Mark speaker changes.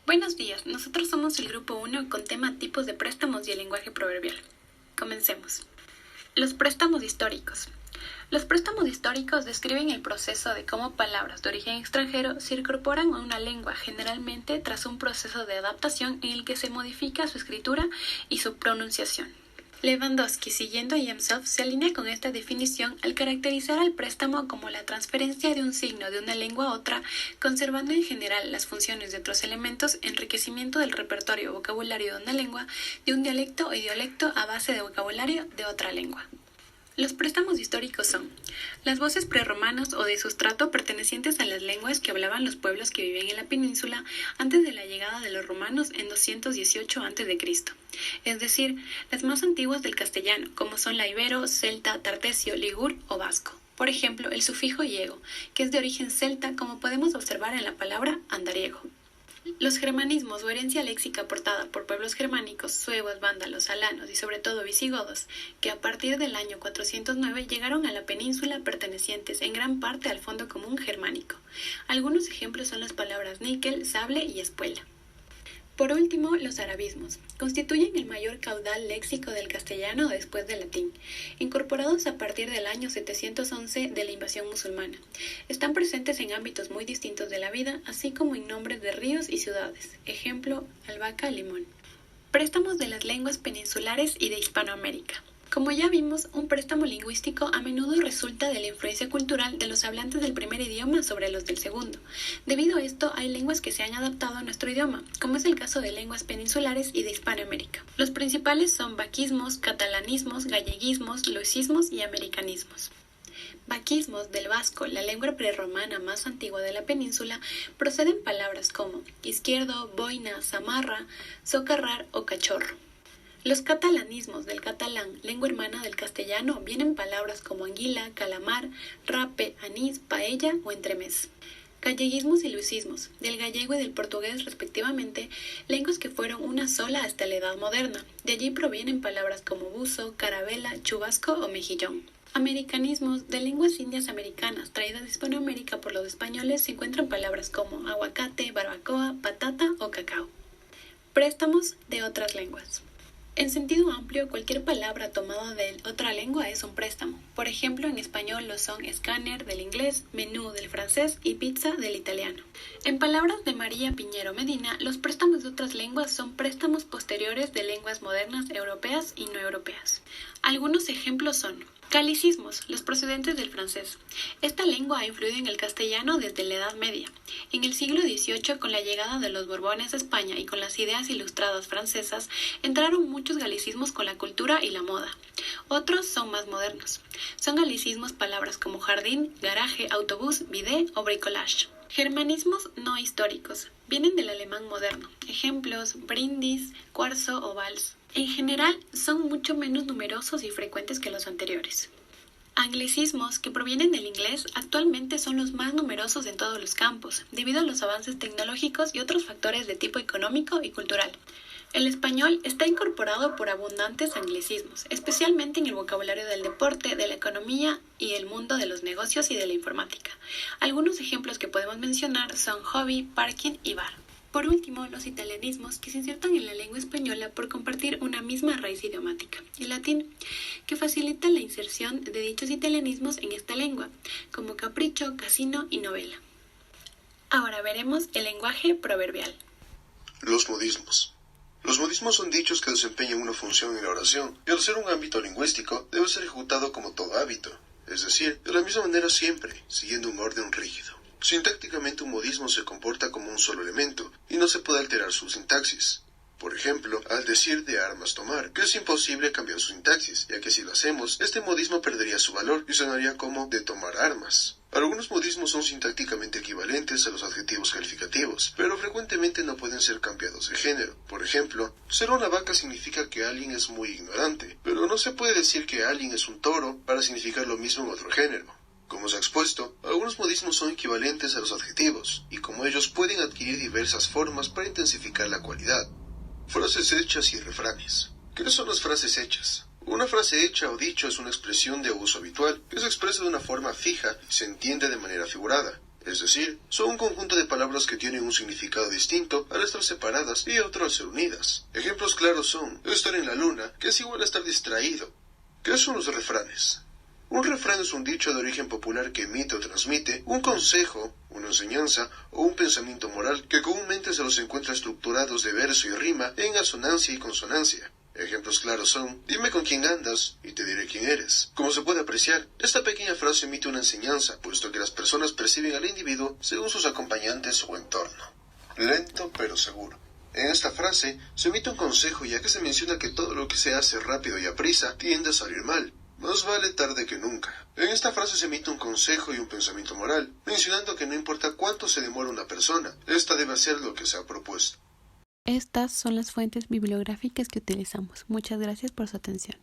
Speaker 1: Buenos días, nosotros somos el grupo 1 con tema tipos de préstamos y el lenguaje proverbial. Comencemos. Los préstamos históricos. Los préstamos históricos describen el proceso de cómo palabras de origen extranjero se incorporan a una lengua, generalmente tras un proceso de adaptación en el que se modifica su escritura y su pronunciación. Lewandowski, siguiendo a Yemsov, se alinea con esta definición al caracterizar al préstamo como la transferencia de un signo de una lengua a otra, conservando en general las funciones de otros elementos, enriquecimiento del repertorio o vocabulario de una lengua, de un dialecto o idiolecto a base de vocabulario de otra lengua. Los préstamos históricos son las voces prerromanas o de sustrato pertenecientes a las lenguas que hablaban los pueblos que vivían en la península antes de la llegada de los romanos en 218 a.C., es decir, las más antiguas del castellano, como son la ibero, celta, tartesio, ligur o vasco. Por ejemplo, el sufijo iego, que es de origen celta, como podemos observar en la palabra andariego. Los germanismos o herencia léxica aportada por pueblos germánicos, suevos, vándalos, alanos y sobre todo visigodos, que a partir del año 409 llegaron a la península pertenecientes en gran parte al fondo común germánico. Algunos ejemplos son las palabras níquel, sable y espuela. Por último, los arabismos. Constituyen el mayor caudal léxico del castellano después del latín, incorporados a partir del año 711 de la invasión musulmana. Están presentes en ámbitos muy distintos de la vida, así como en nombres de ríos y ciudades. Ejemplo, albahaca, limón. Préstamos de las lenguas peninsulares y de Hispanoamérica. Como ya vimos, un préstamo lingüístico a menudo resulta de la influencia cultural de los hablantes del primer idioma sobre los del segundo. Debido a esto, hay lenguas que se han adaptado a nuestro idioma, como es el caso de lenguas peninsulares y de Hispanoamérica. Los principales son vaquismos, catalanismos, galleguismos, luisismos y americanismos. Vaquismos, del vasco, la lengua prerromana más antigua de la península, proceden palabras como izquierdo, boina, zamarra, socarrar o cachorro. Los catalanismos del catalán, lengua hermana del castellano, vienen palabras como anguila, calamar, rape, anís, paella o entremés. Galleguismos y luisismos, del gallego y del portugués respectivamente, lenguas que fueron una sola hasta la Edad Moderna. De allí provienen palabras como buzo, carabela, chubasco o mejillón. Americanismos, de lenguas indias americanas traídas de Hispanoamérica por los españoles, se encuentran palabras como aguacate, barbacoa, patata o cacao. Préstamos de otras lenguas. En sentido amplio, cualquier palabra tomada de otra lengua es un préstamo. Por ejemplo, en español lo son escáner del inglés, menú del francés y pizza del italiano. En palabras de María Piñero Medina, los préstamos de otras lenguas son préstamos posteriores de lenguas modernas europeas y no europeas. Algunos ejemplos son galicismos, los procedentes del francés. Esta lengua ha influido en el castellano desde la Edad Media. En el siglo XVIII, con la llegada de los Borbones a España y con las ideas ilustradas francesas, entraron muchos galicismos con la cultura y la moda. Otros son más modernos. Son galicismos palabras como jardín, garaje, autobús, bidet o bricolage. Germanismos no históricos. Vienen del alemán moderno. Ejemplos: brindis, cuarzo o vals. En general, son mucho menos numerosos y frecuentes que los anteriores. Anglicismos, que provienen del inglés, actualmente son los más numerosos en todos los campos, debido a los avances tecnológicos y otros factores de tipo económico y cultural. El español está incorporado por abundantes anglicismos, especialmente en el vocabulario del deporte, de la economía y el mundo de los negocios y de la informática. Algunos ejemplos que podemos mencionar son hobby, parking y bar. Por último, los italianismos, que se insertan en la lengua española por compartir una misma raíz idiomática, el latín, que facilita la inserción de dichos italianismos en esta lengua, como capricho, casino y novela. Ahora veremos el lenguaje proverbial.
Speaker 2: Los modismos. Los modismos son dichos que desempeñan una función en la oración, y al ser un ámbito lingüístico, debe ser ejecutado como todo hábito, es decir, de la misma manera siempre, siguiendo un orden rígido. Sintácticamente un modismo se comporta como un solo elemento, y no se puede alterar su sintaxis. Por ejemplo, al decir de armas tomar, que es imposible cambiar su sintaxis, ya que si lo hacemos, este modismo perdería su valor y sonaría como de tomar armas. Algunos modismos son sintácticamente equivalentes a los adjetivos calificativos, pero frecuentemente no pueden ser cambiados de género. Por ejemplo, ser una vaca significa que alguien es muy ignorante, pero no se puede decir que alguien es un toro para significar lo mismo en otro género. Como se ha expuesto, algunos modismos son equivalentes a los adjetivos, y como ellos pueden adquirir diversas formas para intensificar la cualidad. Frases hechas y refranes. ¿Qué son las frases hechas? Una frase hecha o dicho es una expresión de uso habitual, que se expresa de una forma fija y se entiende de manera figurada. Es decir, son un conjunto de palabras que tienen un significado distinto al estar separadas y otro al ser unidas. Ejemplos claros son estar en la luna, que es igual a estar distraído. ¿Qué son los refranes? Un refrán es un dicho de origen popular que emite o transmite un consejo, una enseñanza o un pensamiento moral que comúnmente se los encuentra estructurados de verso y rima en asonancia y consonancia. Ejemplos claros son, dime con quién andas y te diré quién eres. Como se puede apreciar, esta pequeña frase emite una enseñanza, puesto que las personas perciben al individuo según sus acompañantes o entorno. Lento pero seguro. En esta frase se emite un consejo, ya que se menciona que todo lo que se hace rápido y aprisa tiende a salir mal. Más vale tarde que nunca. En esta frase se emite un consejo y un pensamiento moral, mencionando que no importa cuánto se demore una persona, esta debe hacer lo que se ha propuesto.
Speaker 1: Estas son las fuentes bibliográficas que utilizamos. Muchas gracias por su atención.